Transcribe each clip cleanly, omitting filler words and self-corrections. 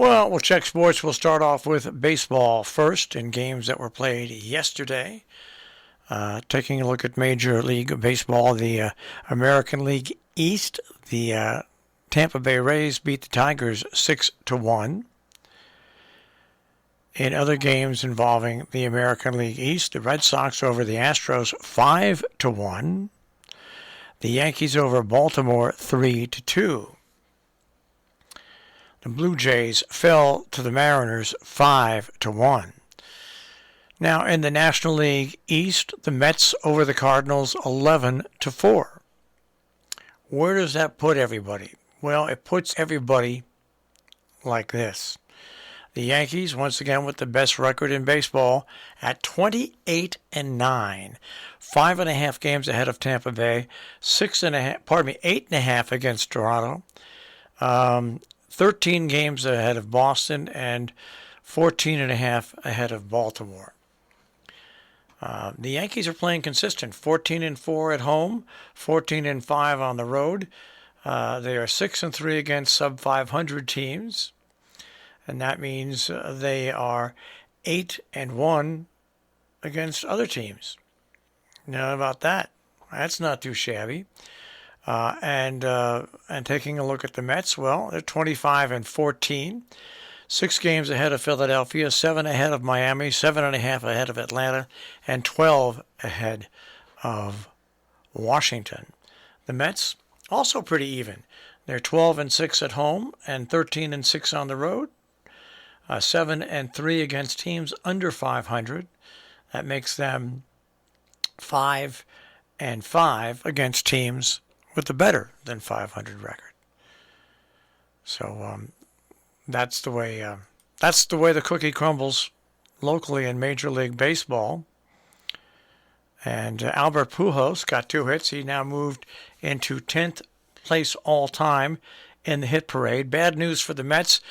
Well, we'll check sports. We'll start off with baseball first in games that were played yesterday. Taking a look at Major League Baseball, the American League East, the Tampa Bay Rays beat the Tigers 6-1. In other games involving the American League East, the Red Sox over the Astros 5-1. The Yankees over Baltimore 3-2. The Blue Jays fell to the Mariners 5-1. Now in the National League East, the Mets over the Cardinals 11-4. Where does that put everybody? Well, it puts everybody like this. The Yankees, once again with the best record in baseball, at 28-9, 5.5 games ahead of Tampa Bay, 8.5 against Toronto, 13 games ahead of Boston, and 14.5 ahead of Baltimore. The Yankees are playing consistent, 14-4 at home, 14-5 on the road. They are 6-3 against sub-500 teams, and that means they are 8-1 against other teams. Now about that, that's not too shabby. And taking a look at the Mets, well, they're 25-14, 6 games ahead of Philadelphia, 7 ahead of Miami, 7.5 ahead of Atlanta, and 12 ahead of Washington. The Mets also pretty even. They're 12-6 at home and 13-6 on the road. 7-3 against teams under 500. That makes them 5-5 against teams with a better than 500 record. So that's the way the cookie crumbles locally in Major League Baseball. And Albert Pujols got 2 hits. He now moved into 10th place all time in the hit parade. Bad news for the Mets.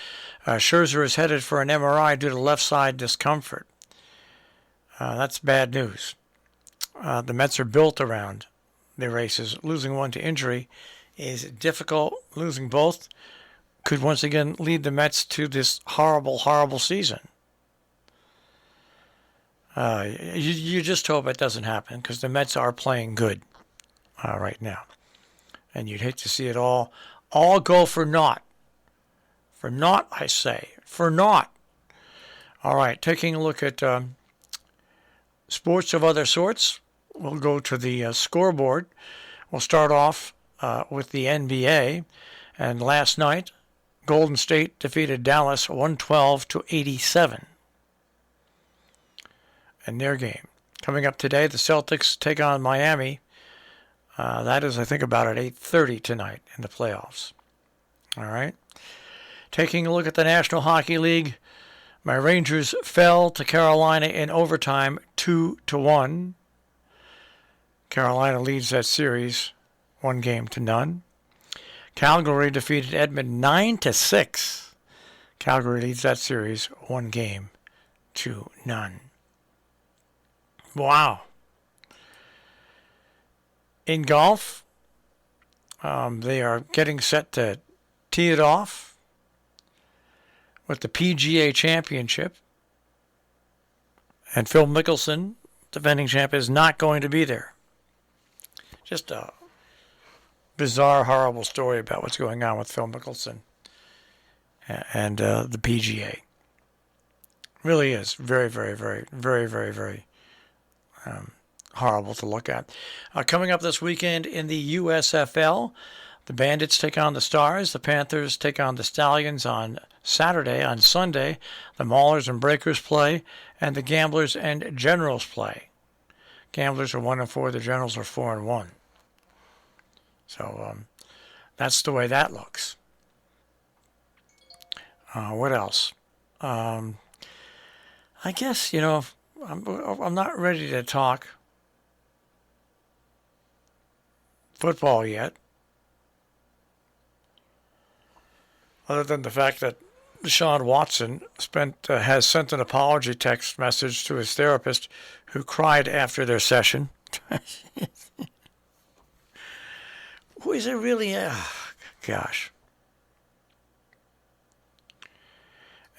Scherzer is headed for an MRI due to left side discomfort. That's bad news. The Mets are built around the races. Losing one to injury is difficult. Losing both could once again lead the Mets to this horrible, horrible season. You just hope it doesn't happen, because the Mets are playing good right now. And you'd hate to see it all go for naught. For naught, I say. For naught. All right, taking a look at sports of other sorts. We'll go to the scoreboard. We'll start off with the NBA. And last night, Golden State defeated Dallas 112-87 in their game. Coming up today, the Celtics take on Miami. That is, I think, about at 8:30 tonight in the playoffs. All right. Taking a look at the National Hockey League, my Rangers fell to Carolina in overtime 2-1. Carolina leads that series 1-0. Calgary defeated Edmonton 9-6. Calgary leads that series 1-0. Wow. In golf, they are getting set to tee it off with the PGA Championship. And Phil Mickelson, defending champ, is not going to be there. Just a bizarre, horrible story about what's going on with Phil Mickelson and the PGA. Really is very, very, very, very, very, very horrible to look at. Coming up this weekend in the USFL, the Bandits take on the Stars. The Panthers take on the Stallions on Saturday. On Sunday, the Maulers and Breakers play, and the Gamblers and Generals play. Gamblers are 1-4. The Generals are 4-1. So that's the way that looks. What else? I guess, I'm not ready to talk football yet, other than the fact that Deshaun Watson has sent an apology text message to his therapist, who cried after their session. Who is it really? Gosh.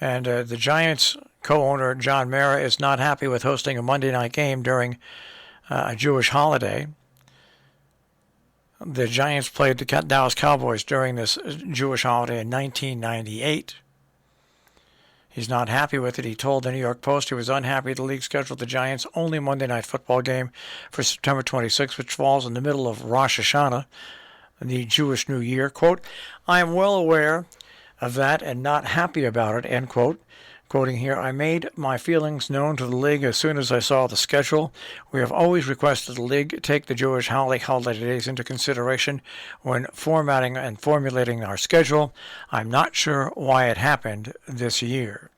And the Giants co-owner, John Mara, is not happy with hosting a Monday night game during a Jewish holiday. The Giants played the Dallas Cowboys during this Jewish holiday in 1998. He's not happy with it. He told the New York Post he was unhappy the league scheduled the Giants' only Monday night football game for September 26, which falls in the middle of Rosh Hashanah, the Jewish New Year. Quote, I am well aware of that and not happy about it, end quote. Quoting here, I made my feelings known to the league as soon as I saw the schedule. We have always requested the league take the Jewish holiday days into consideration when formatting and formulating our schedule. I'm not sure why it happened this year.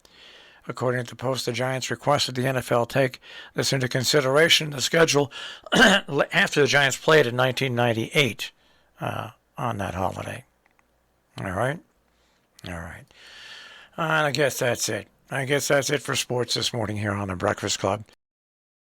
According to the Post, the Giants requested the NFL take this into consideration, the schedule, after the Giants played in 1998 on that holiday. All right? All right. And I guess that's it. I guess that's it for sports this morning here on the Breakfast Club.